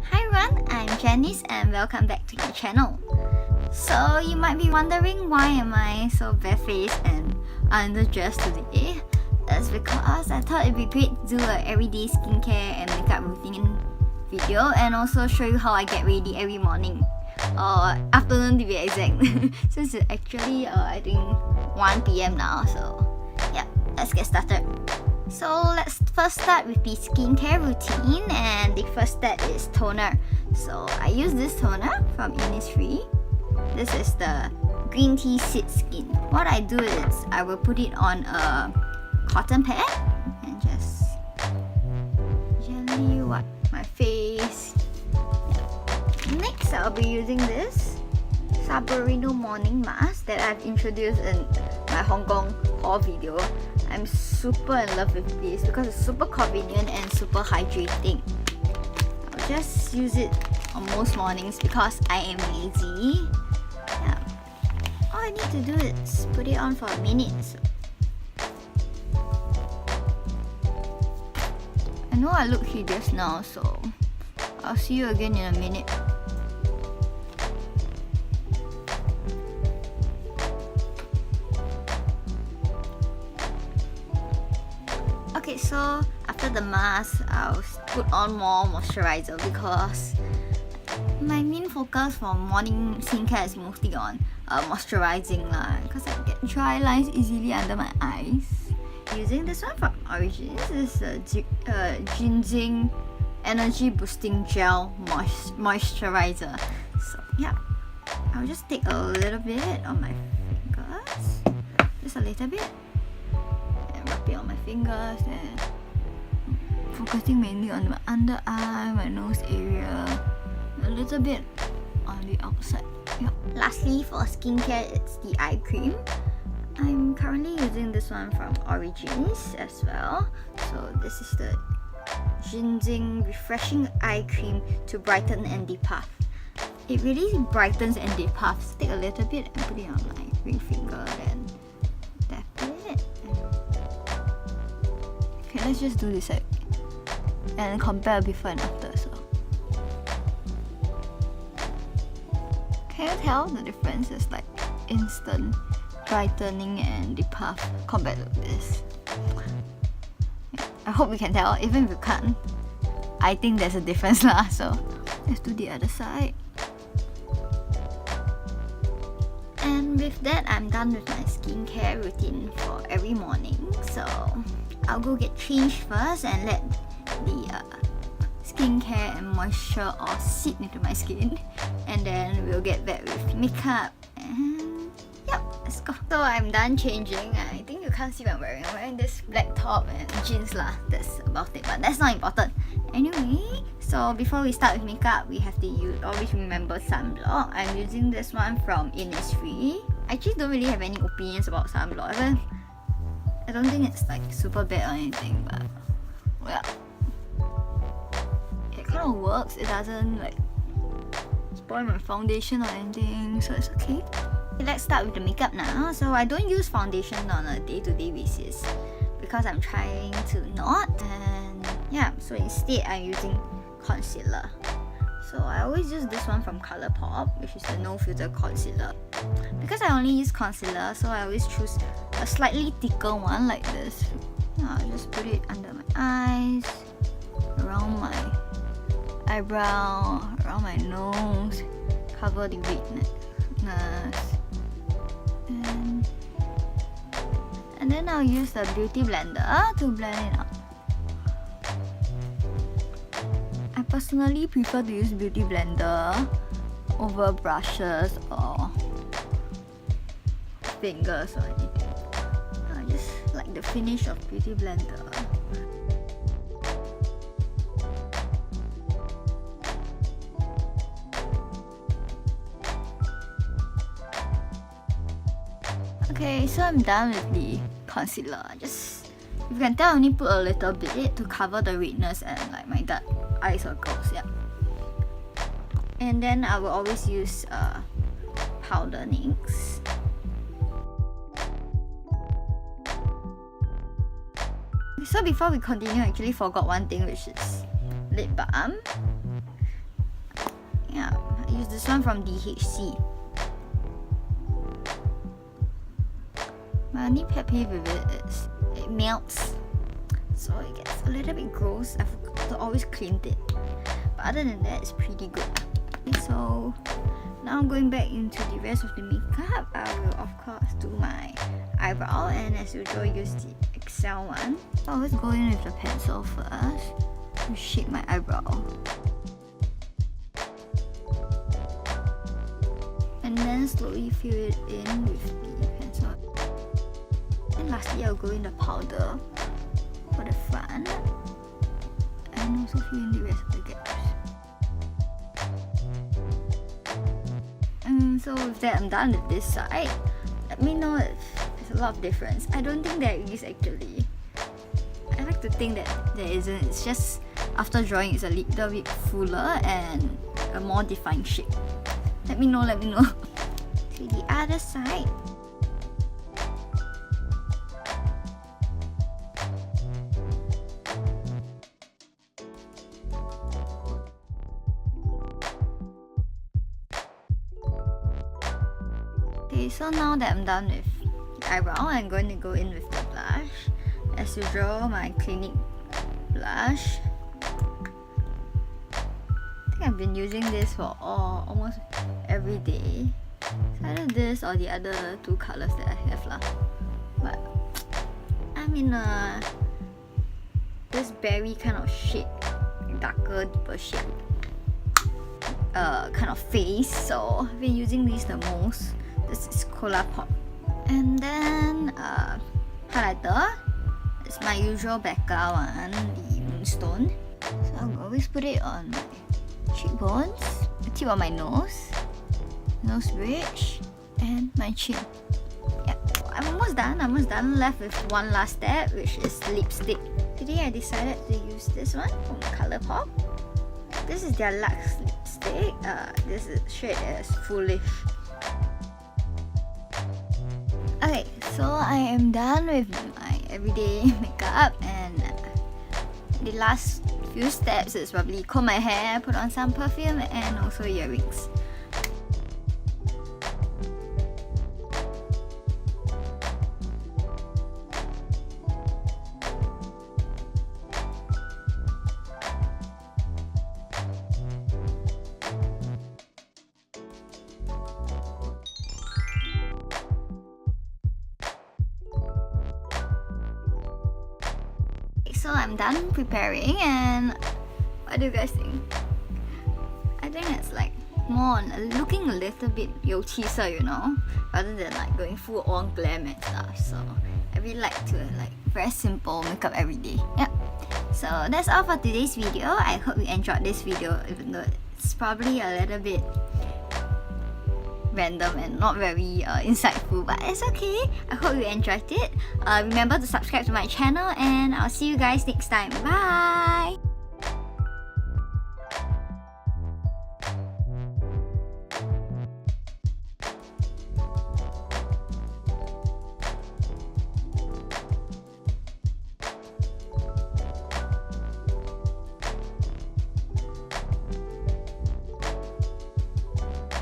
Hi everyone, I'm Janice and welcome back to my channel. So you might be wondering why am I so barefaced and underdressed today? That's because I thought it'd be great to do an everyday skincare and makeup routine video and also show you how I get ready every morning. Or afternoon to be exact. Since it's actually I think 1 PM now, so yeah, let's get started. So let's first start with the skincare routine, and the first step is toner. So I use this toner from Innisfree. This is the green tea seed skin. What I do is I will put it on a cotton pad and just gently wipe my face. Next, I'll be using this Saborino morning mask that I've introduced in my Hong Kong haul video. I'm super in love with this because it's super convenient and super hydrating. I'll just use it on most mornings because I am lazy. Yeah. All I need to do is put it on for a minute. So I know I look hideous now, so I'll see you again in a minute. Okay, so after the mask, I'll put on more moisturizer because my main focus for morning skincare is mostly on moisturizing lah, because I get dry lines easily under my eyes. Using this one from Origins. This is a GINZIng Energy Boosting Gel Moisturizer. So yeah, I'll just take a little bit on my fingers, just a little bit, and rub it on my fingers and focusing mainly on my under eye, my nose area, a little bit on the outside. Yeah. Lastly, for skincare, it's the eye cream. I'm currently using this one from Origins as well. So this is the GINZIng Refreshing Eye Cream to Brighten and Depuff. It really brightens and depuffs. Take a little bit and put it on my ring finger and tap it. Okay, let's just do this and compare before and after. So can you tell the difference is like instant brightening and depuff compared to this? Yeah, I hope you can tell. Even if you can't, I think there's a difference lah. So let's do the other side. And with that, I'm done with my skincare routine for every morning. So I'll go get changed first and let the skincare and moisture all sit into my skin, and then we'll get back with makeup and yep, let's go. So I'm done changing. I think you can't see what I'm wearing. I'm wearing this black top and jeans lah. That's about it, but that's not important. Anyway, so before we start with makeup, we have to always remember sunblock. I'm using this one from Innisfree. I actually don't really have any opinions about sunblock. I don't think it's like super bad or anything, but well, it kind of works. It doesn't like spoil my foundation or anything, so it's okay. Let's start with the makeup now. So I don't use foundation on a day-to-day basis because I'm trying to not, and yeah, so instead I'm using concealer. So I always use this one from Colourpop, which is the no filter concealer. Because I only use concealer, so I always choose a slightly thicker one like this. I'll just put it under my eyes, around my eyebrow, around my nose, cover the redness, and then I'll use the beauty blender to blend it out. I personally prefer to use beauty blender over brushes or fingers or anything. I just like the finish of beauty blender. Okay, so I'm done with the concealer. Just, if you can tell, I only put a little bit to cover the redness and like my dark eye circles. Yeah. And then I will always use powder NYX. So before we continue, I actually forgot one thing, which is lip balm. Yeah, I use this one from DHC. My only pet peeve with it is it melts, so it gets a little bit gross. I forgot to always clean it, but other than that, it's pretty good. Okay, so now I'm going back into the rest of the makeup. I will of course do my eyebrow, and as usual use the Excel one. I always go in with the pencil first to shape my eyebrow, and then slowly fill it in with the pencil. And lastly, I'll go in the powder for the front, and also fill in the rest of the gaps. And so with that, I'm done with this side. Let me know if there's a lot of difference. I don't think there is actually. I like to think that there isn't. It's just after drawing, it's a little bit fuller and a more defined shape. Let me know. To the other side. Okay, so now that I'm done with the eyebrow, I'm going to go in with the blush. As usual, my Clinique blush. I think I've been using this for almost every day. It's either this or the other two colors that I have lah. But I'm in this berry kind of shade, darker, deeper shade kind of face. So I've been using these the most. This is Colourpop. And then highlighter. It's my usual BECCA one, the Moonstone. So I'll always put it on my cheekbones, the tip of my nose bridge, and my chin. Yeah, I'm almost done. Left with one last step, which is lipstick. Today I decided to use this one from Colourpop. This is their Luxe lipstick. This is shade as Foolish. Okay, so I am done with my everyday makeup, and the last few steps is probably comb my hair, put on some perfume, and also earrings. So I'm done preparing, and what do you guys think? I think it's like more on looking a little bit 有气色, you know, rather than like going full on glam and stuff. So I really like to like very simple makeup every day. Yeah. So that's all for today's video. I hope you enjoyed this video, even though it's probably a little bit random and not very insightful, but it's okay. I hope you enjoyed it. Remember to subscribe to my channel, and I'll see you guys next time. Bye!